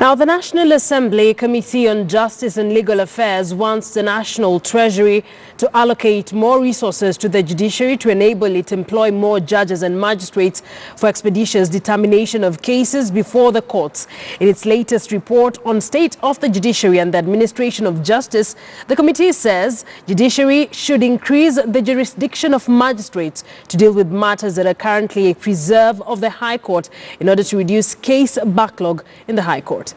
Now, the National Assembly Committee on Justice and Legal Affairs wants the National Treasury to allocate more resources to the judiciary to enable it to employ more judges and magistrates for expeditious determination of cases before the courts. In its latest report on state of the judiciary and the administration of justice, the committee says judiciary should increase the jurisdiction of magistrates to deal with matters that are currently a preserve of the High Court in order to reduce case backlog in the High Court.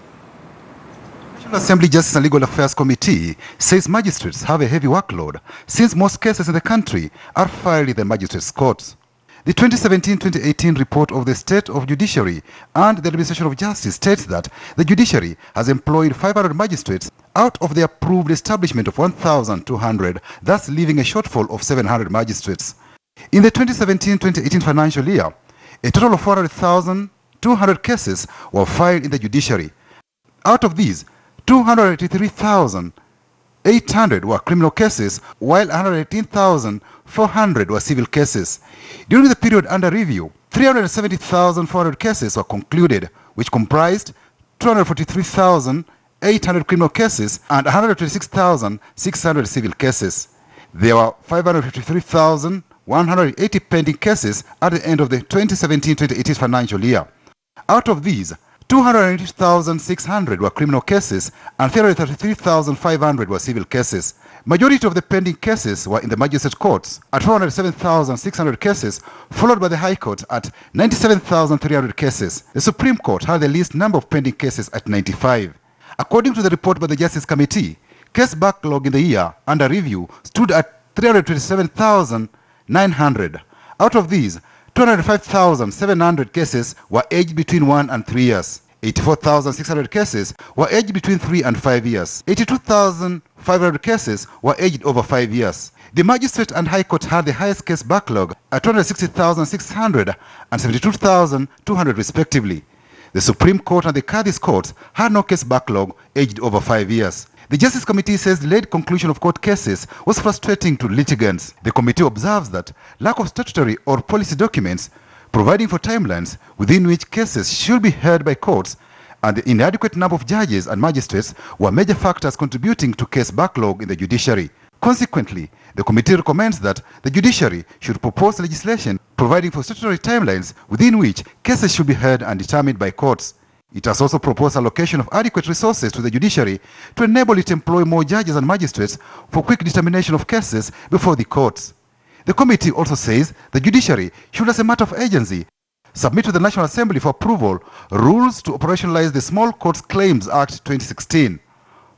The Assembly Justice and Legal Affairs Committee says magistrates have a heavy workload since most cases in the country are filed in the magistrates' courts. The 2017-2018 report of the State of Judiciary and the Administration of Justice states that the judiciary has employed 500 magistrates out of the approved establishment of 1,200, thus leaving a shortfall of 700 magistrates. In the 2017-2018 financial year, a total of 400,200 cases were filed in the judiciary. Out of these, 283,800 were criminal cases, while 118,400 were civil cases. During the period under review, 370,400 cases were concluded, which comprised 243,800 criminal cases and 126,600 civil cases. There were 553,180 pending cases at the end of the 2017-2018 financial year. Out of these, 280,600 were criminal cases and 333,500 were civil cases. Majority of the pending cases were in the magistrate courts at 407,600 cases, followed by the High Court at 97,300 cases. The Supreme Court had the least number of pending cases at 95. According to the report by the Justice Committee, case backlog in the year under review stood at 327,900. Out of these, 205,700 cases were aged between 1 and 3 years. 84,600 cases were aged between 3 and 5 years. 82,500 cases were aged over 5 years. The Magistrate and High Court had the highest case backlog at 260,600 and 72,200 respectively. The Supreme Court and the Qadhi's courts had no case backlog aged over 5 years. The Justice Committee says delayed conclusion of court cases was frustrating to litigants. The committee observes that lack of statutory or policy documents providing for timelines within which cases should be heard by courts and the inadequate number of judges and magistrates were major factors contributing to case backlog in the judiciary. Consequently, the committee recommends that the judiciary should propose legislation providing for statutory timelines within which cases should be heard and determined by courts. It has also proposed allocation of adequate resources to the judiciary to enable it to employ more judges and magistrates for quick determination of cases before the courts. The committee also says the judiciary should, as a matter of agency, submit to the National Assembly for approval rules to operationalize the Small Courts Claims Act 2016.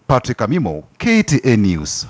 Patrick Amimo, KTN News.